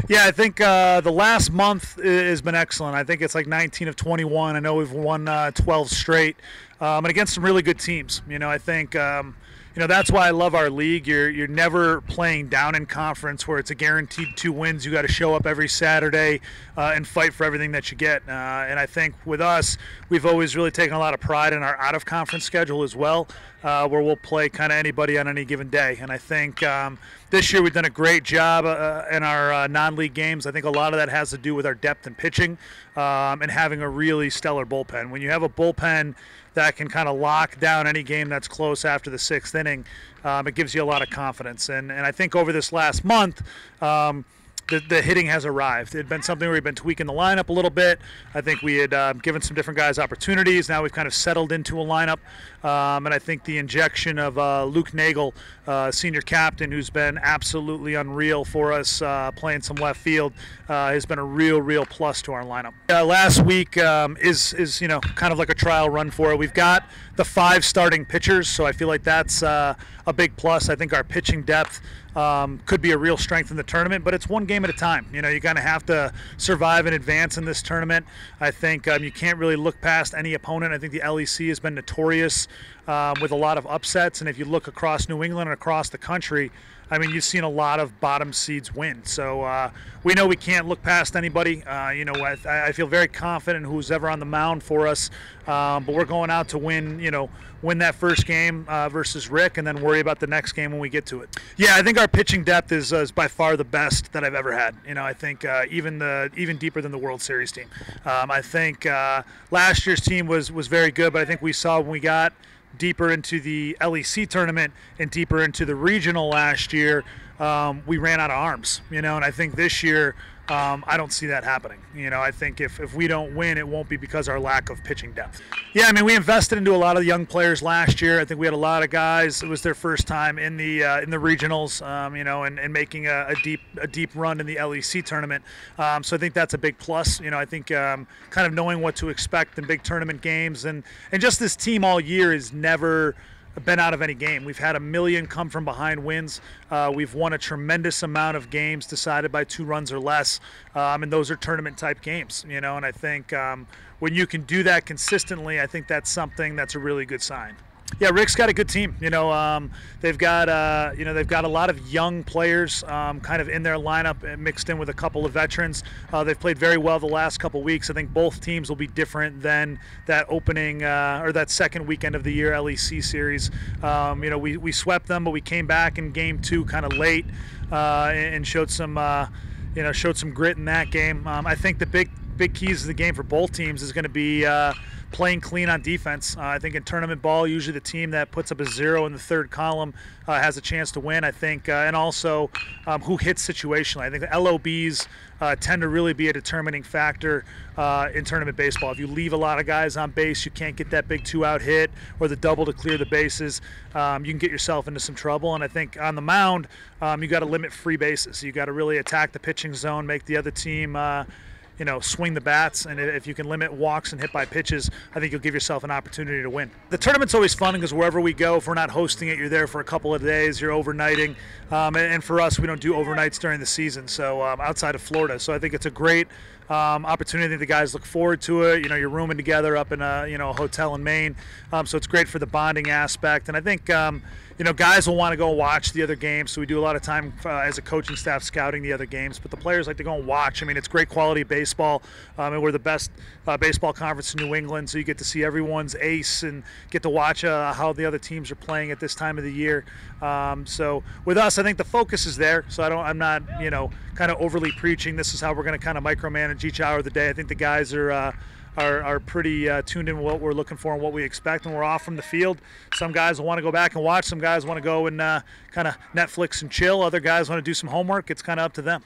Yeah, I think the last month has been excellent. I think it's like 19 of 21. I know we've won 12 straight, and against some really good teams. I think that's why I love our league. You're never playing down in conference where it's a guaranteed 2 wins. You got to show up every Saturday and fight for everything that you get. And I think with us, we've always really taken a lot of pride in our out-of-conference schedule as well, where we'll play kind of anybody on any given day. And I think this year we've done a great job in our non-league games. I think a lot of that has to do with our depth in pitching and having a really stellar bullpen. When you have a bullpen that can kind of lock down any game that's close after the 6th inning, it gives you a lot of confidence. And I think over this last month, the hitting has arrived. It had been something where we've been tweaking the lineup a little bit. I think we had given some different guys opportunities. Now we've kind of settled into a lineup. And I think the injection of Luke Nagel, senior captain, who's been absolutely unreal for us playing some left field, has been a real plus to our lineup. Last week is kind of like a trial run for it. We've got the 5 starting pitchers, so I feel like that's a big plus. I think our pitching depth could be a real strength in the tournament, but it's one game at a time. You kind of have to survive and advance in this tournament. I think you can't really look past any opponent. I think the LEC has been notorious with a lot of upsets, and if you look across New England and across the country, I mean, you've seen a lot of bottom seeds win. So we know we can't look past anybody. I feel very confident in who's ever on the mound for us, but we're going out to win that first game versus Rick, and then worry about the next game when we get to it. Yeah, I think our pitching depth is by far the best that I've ever had. I think even deeper than the World Series team. I think last year's team was very good, but I think we saw when we got deeper into the LEC tournament and deeper into the regional last year, we ran out of arms, and I think this year I don't see that happening. I think if we don't win, it won't be because our lack of pitching depth. Yeah, I mean, we invested into a lot of young players last year. I think we had a lot of guys. It was their first time in the regionals, and making a deep run in the LEC tournament. So I think that's a big plus. I think kind of knowing what to expect in big tournament games, and just this team all year is never been out of any game. We've had 1 million come from behind wins. We've won a tremendous amount of games decided by 2 runs or less, and those are tournament type games. And I think when you can do that consistently, I think that's something that's a really good sign. Yeah, Rick's got a good team. They've got a lot of young players kind of in their lineup, mixed in with a couple of veterans. They've played very well the last couple weeks. I think both teams will be different than that opening or that second weekend of the year LEC series. We swept them, but we came back in game 2 kind of late and showed some grit in that game. I think the big keys to the game for both teams is going to be playing clean on defense. I think in tournament ball, usually the team that puts up a 0 in the 3rd column has a chance to win, I think, and also who hits situationally. I think the LOBs tend to really be a determining factor in tournament baseball. If you leave a lot of guys on base, you can't get that big 2-out hit or the double to clear the bases, you can get yourself into some trouble. And I think on the mound, you got to limit free bases. You got to really attack the pitching zone, make the other team swing the bats, and if you can limit walks and hit by pitches, I think you'll give yourself an opportunity to win. The tournament's always fun because wherever we go, if we're not hosting it, you're there for a couple of days, you're overnighting, and for us, we don't do overnights during the season, so outside of Florida. So I think it's a great opportunity. The guys look forward to it. You're rooming together up in a hotel in Maine, so it's great for the bonding aspect. And I think guys will want to go watch the other games, so we do a lot of time as a coaching staff scouting the other games, but the players like to go and watch. I mean, it's great quality baseball, and we're the best baseball conference in New England, so you get to see everyone's ace and get to watch how the other teams are playing at this time of the year. So with us, I think the focus is there, so I'm not kind of overly preaching this is how we're going to kind of micromanage each hour of the day. I think the guys are pretty tuned in with what we're looking for and what we expect, and we're off from the field. Some guys will want to go back and watch. Some guys want to go and kind of Netflix and chill. Other guys want to do some homework. It's kind of up to them.